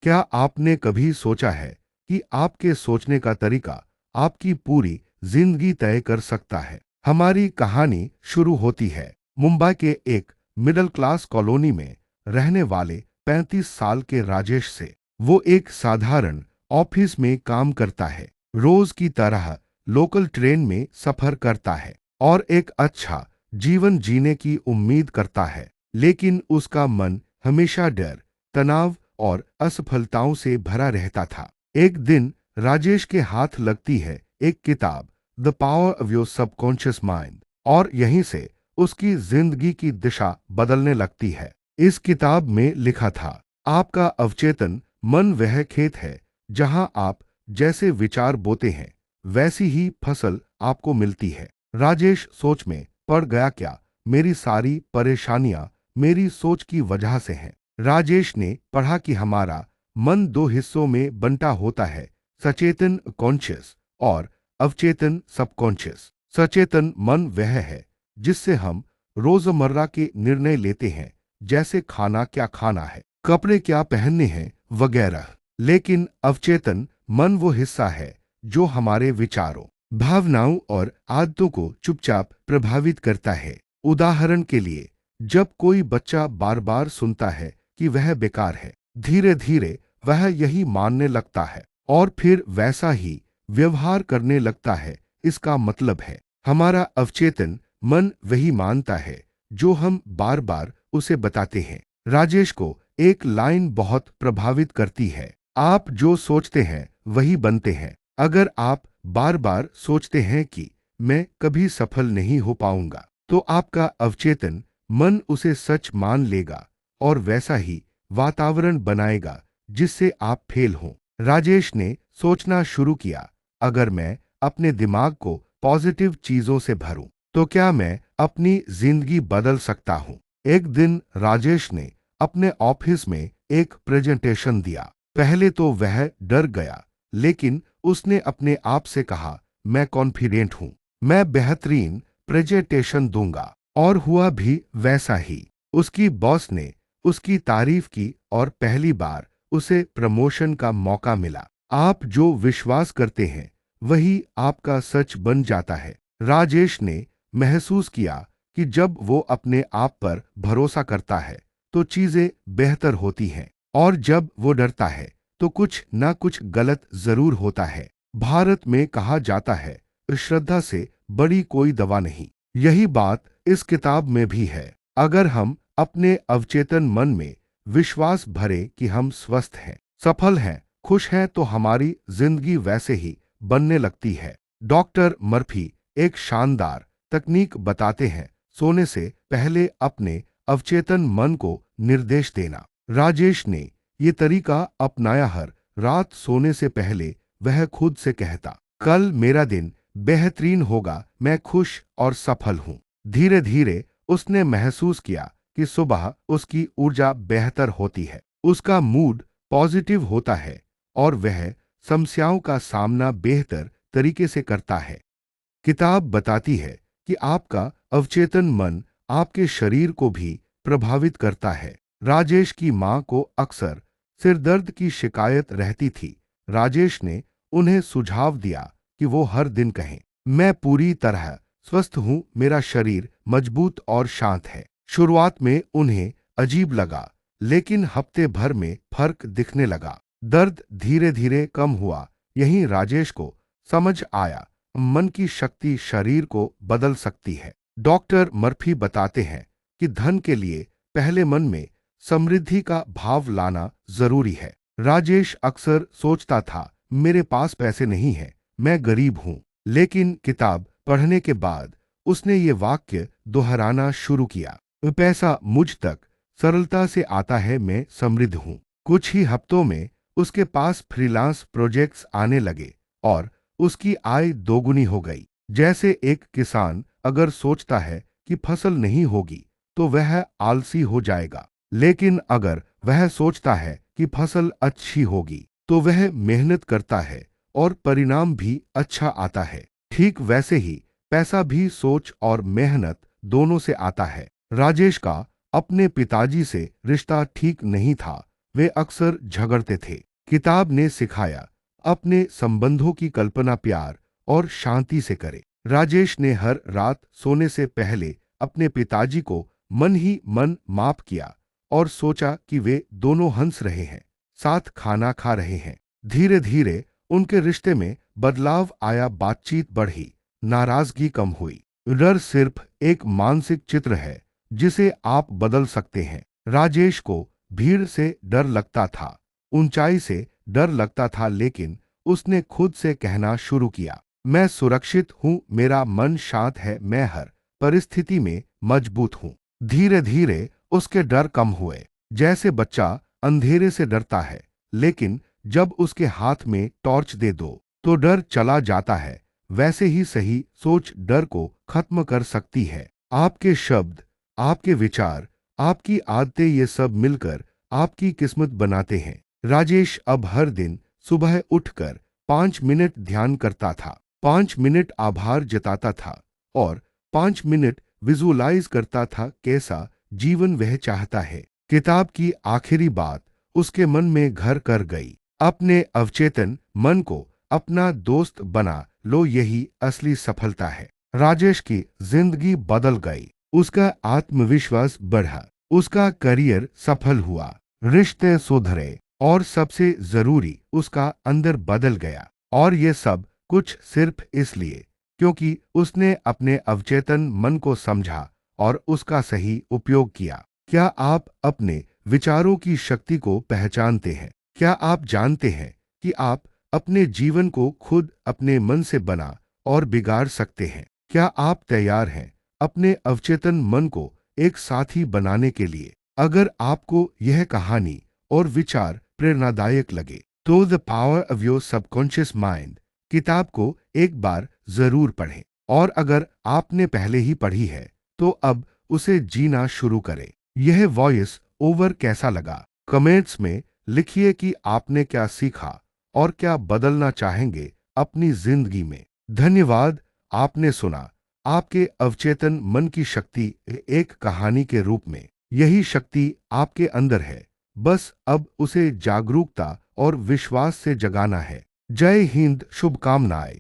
क्या आपने कभी सोचा है कि आपके सोचने का तरीका आपकी पूरी जिंदगी तय कर सकता है? हमारी कहानी शुरू होती है मुंबई के एक मिडिल क्लास कॉलोनी में रहने वाले 35 साल के राजेश से। वो एक साधारण ऑफिस में काम करता है, रोज की तरह लोकल ट्रेन में सफर करता है और एक अच्छा जीवन जीने की उम्मीद करता है। लेकिन उसका मन हमेशा डर, तनाव और असफलताओं से भरा रहता था। एक दिन राजेश के हाथ लगती है एक किताब, the power of your subconscious mind, और यहीं से उसकी जिंदगी की दिशा बदलने लगती है। इस किताब में लिखा था, आपका अवचेतन मन वह खेत है जहां आप जैसे विचार बोते हैं वैसी ही फसल आपको मिलती है। राजेश सोच में पड़ गया, क्या मेरी सारी परेशानियां मेरी सोच की वजह से हैं? राजेश ने पढ़ा कि हमारा मन दो हिस्सों में बंटा होता है, सचेतन कॉन्शियस और अवचेतन सबकॉन्शियस। सचेतन मन वह है जिससे हम रोजमर्रा के निर्णय लेते हैं, जैसे खाना क्या खाना है, कपड़े क्या पहनने हैं वगैरह। लेकिन अवचेतन मन वो हिस्सा है जो हमारे विचारों, भावनाओं और आदतों को चुपचाप प्रभावित करता है। उदाहरण के लिए, जब कोई बच्चा बार बार सुनता है कि वह बेकार है, धीरे धीरे वह यही मानने लगता है और फिर वैसा ही व्यवहार करने लगता है। इसका मतलब है हमारा अवचेतन मन वही मानता है जो हम बार बार उसे बताते हैं। राजेश को एक लाइन बहुत प्रभावित करती है, आप जो सोचते हैं वही बनते हैं। अगर आप बार बार सोचते हैं कि मैं कभी सफल नहीं हो पाऊंगा, तो आपका अवचेतन मन उसे सच मान लेगा और वैसा ही वातावरण बनाएगा जिससे आप फेल हों। राजेश ने सोचना शुरू किया, अगर मैं अपने दिमाग को पॉजिटिव चीजों से भरूं तो क्या मैं अपनी जिंदगी बदल सकता हूं। एक दिन राजेश ने अपने ऑफिस में एक प्रेजेंटेशन दिया। पहले तो वह डर गया, लेकिन उसने अपने आप से कहा, मैं कॉन्फिडेंट हूं, मैं बेहतरीन प्रेजेंटेशन दूंगा। और हुआ भी वैसा ही। उसकी बॉस ने उसकी तारीफ की और पहली बार उसे प्रमोशन का मौका मिला। आप जो विश्वास करते हैं वही आपका सच बन जाता है। राजेश ने महसूस किया कि जब वो अपने आप पर भरोसा करता है तो चीजें बेहतर होती हैं, और जब वो डरता है तो कुछ ना कुछ गलत जरूर होता है। भारत में कहा जाता है, श्रद्धा से बड़ी कोई दवा नहीं। यही बात इस किताब में भी है। अगर हम अपने अवचेतन मन में विश्वास भरे कि हम स्वस्थ हैं, सफल हैं, खुश हैं, तो हमारी जिंदगी वैसे ही बनने लगती है। डॉक्टर मर्फी एक शानदार तकनीक बताते हैं, सोने से पहले अपने अवचेतन मन को निर्देश देना। राजेश ने ये तरीका अपनाया। हर रात सोने से पहले वह खुद से कहता, कल मेरा दिन बेहतरीन होगा, मैं खुश और सफल हूं। धीरे धीरे उसने महसूस किया कि सुबह उसकी ऊर्जा बेहतर होती है, उसका मूड पॉजिटिव होता है और वह समस्याओं का सामना बेहतर तरीके से करता है। किताब बताती है कि आपका अवचेतन मन आपके शरीर को भी प्रभावित करता है। राजेश की मां को अक्सर सिरदर्द की शिकायत रहती थी। राजेश ने उन्हें सुझाव दिया कि वो हर दिन कहें, मैं पूरी तरह स्वस्थ हूं, मेरा शरीर मजबूत और शांत है। शुरुआत में उन्हें अजीब लगा, लेकिन हफ्ते भर में फर्क दिखने लगा। दर्द धीरे धीरे कम हुआ। यहीं राजेश को समझ आया, मन की शक्ति शरीर को बदल सकती है। डॉक्टर मर्फी बताते हैं कि धन के लिए पहले मन में समृद्धि का भाव लाना जरूरी है। राजेश अक्सर सोचता था, मेरे पास पैसे नहीं है, मैं गरीब हूं। लेकिन किताब पढ़ने के बाद उसने ये वाक्य दोहराना शुरू किया, पैसा मुझ तक सरलता से आता है, मैं समृद्ध हूं। कुछ ही हफ्तों में उसके पास फ्रीलांस प्रोजेक्ट्स आने लगे और उसकी आय दोगुनी हो गई। जैसे एक किसान अगर सोचता है कि फसल नहीं होगी तो वह आलसी हो जाएगा, लेकिन अगर वह सोचता है कि फसल अच्छी होगी तो वह मेहनत करता है और परिणाम भी अच्छा आता है। ठीक वैसे ही पैसा भी सोच और मेहनत दोनों से आता है। राजेश का अपने पिताजी से रिश्ता ठीक नहीं था। वे अक्सर झगड़ते थे। किताब ने सिखाया अपने संबंधों की कल्पना प्यार और शांति से करे। राजेश ने हर रात सोने से पहले अपने पिताजी को मन ही मन माफ किया और सोचा कि वे दोनों हंस रहे हैं, साथ खाना खा रहे हैं। धीरे धीरे उनके रिश्ते में बदलाव आया, बातचीत बढ़ी, नाराजगी कम हुई। डर सिर्फ एक मानसिक चित्र है जिसे आप बदल सकते हैं। राजेश को भीड़ से डर लगता था, ऊंचाई से डर लगता था, लेकिन उसने खुद से कहना शुरू किया, मैं सुरक्षित हूं, मेरा मन शांत है, मैं हर परिस्थिति में मजबूत हूं। धीरे धीरे उसके डर कम हुए, जैसे बच्चा अंधेरे से डरता है, लेकिन जब उसके हाथ में टॉर्च दे दो तो डर चला जाता है। वैसे ही सही सोच डर को खत्म कर सकती है। आपके शब्द, आपके विचार, आपकी आदतें, ये सब मिलकर आपकी किस्मत बनाते हैं। राजेश अब हर दिन सुबह उठकर 5 मिनट ध्यान करता था, 5 मिनट आभार जताता था और 5 मिनट विजुअलाइज करता था कैसा जीवन वह चाहता है। किताब की आखिरी बात उसके मन में घर कर गई। अपने अवचेतन मन को अपना दोस्त बना लो, यही असली सफलता है। राजेश की जिंदगी बदल गई, उसका आत्मविश्वास बढ़ा, उसका करियर सफल हुआ, रिश्ते सुधरे और सबसे जरूरी उसका अंदर बदल गया। और ये सब कुछ सिर्फ इसलिए क्योंकि उसने अपने अवचेतन मन को समझा और उसका सही उपयोग किया। क्या आप अपने विचारों की शक्ति को पहचानते हैं? क्या आप जानते हैं कि आप अपने जीवन को खुद अपने मन से बना और बिगाड़ सकते हैं? क्या आप तैयार हैं अपने अवचेतन मन को एक साथी बनाने के लिए? अगर आपको यह कहानी और विचार प्रेरणादायक लगे तो the power of your subconscious mind किताब को एक बार जरूर पढ़ें। और अगर आपने पहले ही पढ़ी है तो अब उसे जीना शुरू करें। यह वॉइस ओवर कैसा लगा? कमेंट्स में लिखिए कि आपने क्या सीखा और क्या बदलना चाहेंगे अपनी जिंदगी में। धन्यवाद। आपने सुना आपके अवचेतन मन की शक्ति एक कहानी के रूप में। यही शक्ति आपके अंदर है, बस अब उसे जागरूकता और विश्वास से जगाना है। जय हिंद, शुभकामनाएं।